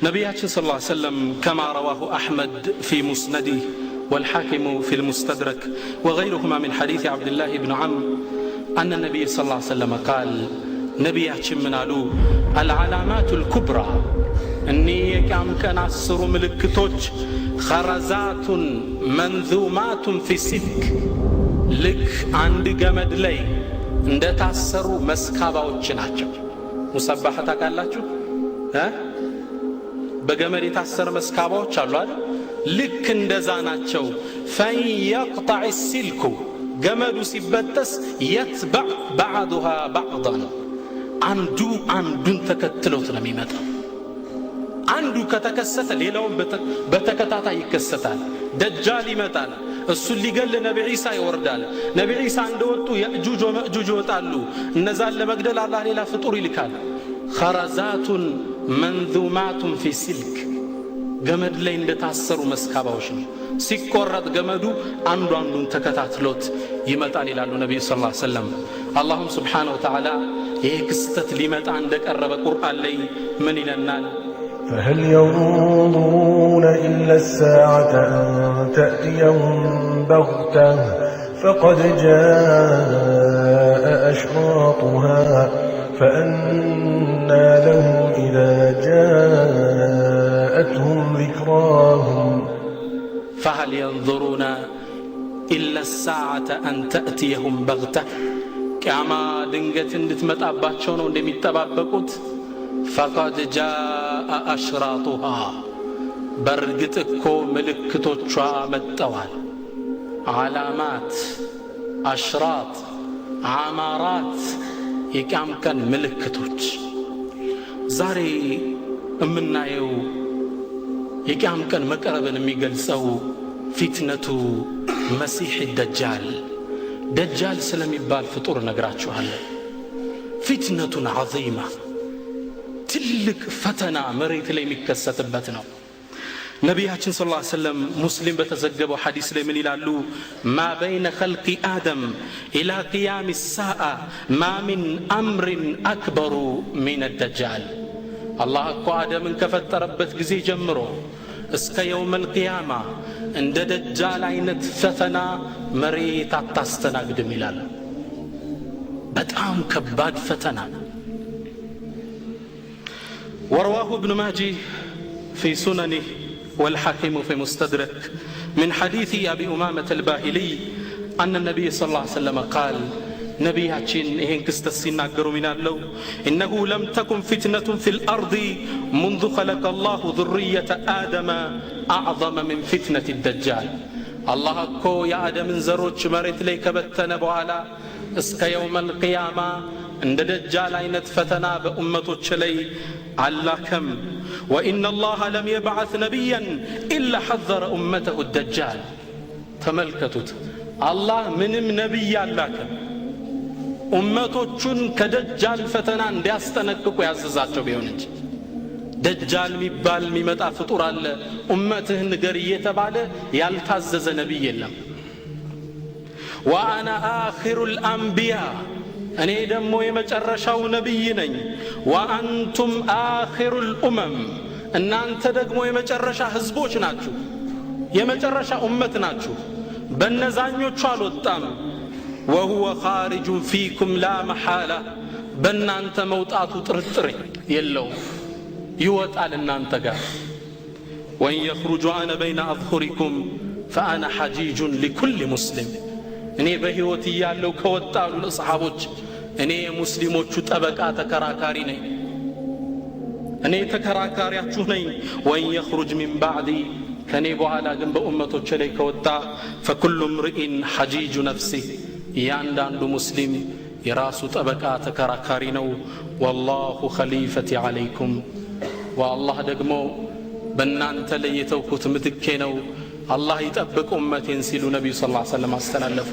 ነቢያችን ሰለላሁ ዐለይሂ ወሰለም كما رواه أحمد في مسنده والحاكم في المستدرك وغيرهما من حديث عبد الله بن عمرو أن النبي صلى الله عليه وسلم قال ነቢያችን ምን አሉ? العلامات الكبرى እኒህ የቂያም ቀን 10 ምልክቶች خرزات منذومات في سلك ልክ አንድ ገመድ ላይ እንደታሰሩ መስካባዎች ናቸው። ሙሰባህ ታውቃላችሁ? በገመድ የታሰረ መስካባዎች አሉ አይደል? ልክ እንደዛ ናቸው። فيقطع السلك ገመዱ ሲበጠስ يتبع بعضها بعضا አንዱ አንዱን ተከትሎት ነው የሚመጣው። አንዱ ከተከሰተ ሌላውን በተከታታይ ይከሰታል። ደጃል ይመጣል፣ እሱን ሊገል ነብይ ኢሳ ይወርዳል። ነብይ ኢሳ እንደወጡ ያእጁጅ ወማእጁጅ ይወጣሉ። እነዛን ለመግደል አላህ ሌላ ፍጡር ይልካል። خرزات منذومات في سلك ገመድ ላይ እንደታሰሩ መስካባዎች ነው። ሲቆረጥ ገመዱ አንዱ አንዱን ተከታትሎት ይመጣል ይላሉ ነብዩ ሰለላሁ ዐለይሂ ወሰለም። አላህም ሱብሓነሁ ወተዓላ ይሄ ክስተት ሊመጣ እንደቀረበ ቁርአን ላይ ምን ይለናል? فهل ينظرون إلا الساعة أن تأتيهم بغتة فقد جاء أشراطها فأنى لهم إذا جاءتهم ذكراهم فهل ينظرون إلا الساعة أن تأتيهم بغتة ቂያማ ድንገት እንድትመጣባቸው ነው እንደሚጠባበቁት። فقد جاء أشراطها በርግጥ እኮ ምልክቶቿ መጥተዋል። ዓላማት፣ አሽራጥ፣ አማራት የቂያም ቀን ምልክቶች። ዛሬ የምናየው የቂያም ቀን መቅረብን የሚገልጸው ፊትነቱ መሲሕ ደጃል ደጃል ስለሚባል ፍጡር ነግራችኋለሁ። ፊትነቱን ዐዚማ ትልቅ ፈተና መሬት ላይ የሚከሰትበት ነው። ነቢያችን ሰለላሁ ዐለይሂ ወሰለም ሙስሊም በተዘገበው ሐዲስ ላይ ምን ይላሉ? ማ በይነ ኸልቂ አደም ኢላ ቂያም ሳአ ማ ሚን አምሪን አክበሩ ሚን ደጃል። አላህ እኮ አደምን ከፈጠረበት ጊዜ ጀምሮ እስከ የውመል ቂያማ እንደ ደጃል አይነት ፈተና መሬት አታስተናግድም ይላል። በጣም ከባድ ፈተና። ورواه ابن ماجه في سننه والحاكم في مستدرك من حديث أبي أمامة الباهلي أن النبي صلى الله عليه وسلم قال ነቢያችን ይሄን ክስተት ሲናገሩ ሚናለው إنه لم تكن فتنة في الأرض منذ خلق الله ذرية آدم أعظم من فتنة الدجال الله እኮ የአደምን ዘሮች መሬት ላይ ከበተነ በኋላ እስከ የውመል ቂያማ እንደ ደጃል አይነት ፈተና በኡመቶች ላይ አላከም። وإن الله لم يبعث نبيا إلا حذر أمته الدجال ተመልከቱት። አላህ ምንም ነብይ አላከም ኡመቶቹን ከደጃል ፈተና እንዲያስጠነቅቁ ያዘዛቸው ቢሆን እንጂ ደጃል የሚባል የሚመጣ ፍጡር አለ ኡመትህ ንገር እየተባለ ያልታዘዘ ነብይ የለም። وأنا آخر الأنبياء እኔ ደግሞ የመጨረሻው ነብይ ነኝ። وأنتم آخر الأمم እናንተ ደግሞ የመጨረሻ ህዝቦች ናችሁ፣ የመጨረሻ ኡመት ናችሁ። በነዛኞቹ አልወጣም። وهو خارج فيكم لا محالة በእናንተ መውጣቱ ጥርጥር የለውም፣ ይወጣል እናንተ ጋር። وإن يخرج أنا بين أظهركم فأنا حجيج لكل مسلم እኔ በህይወት ያለው ከወጣሉ ለሰሃቦች እኔ ሙስሊሞቹ ጠበቃ ተከራካሪ ነኝ፣ እኔ ተከራካሪያችሁ ነኝ። وإن يخرج من بعدي ከኔ በኋላ ግን በኡመቶች ላይ ከወጣ فكل امرئ حجيج نفسه ያንዳንዱ ሙስሊም የራሱ ጠበቃ ተከራካሪ ነው። والله خليفتي عليكم والله ደግሞ በእናንተ ላይ የተውኩት ምትኬ ነው። አላህ ይጠብቅ ኡመቴን ሲሉ ነብዩ ሰለላሁ ዐለይሂ ወሰለም አስተላለፉ።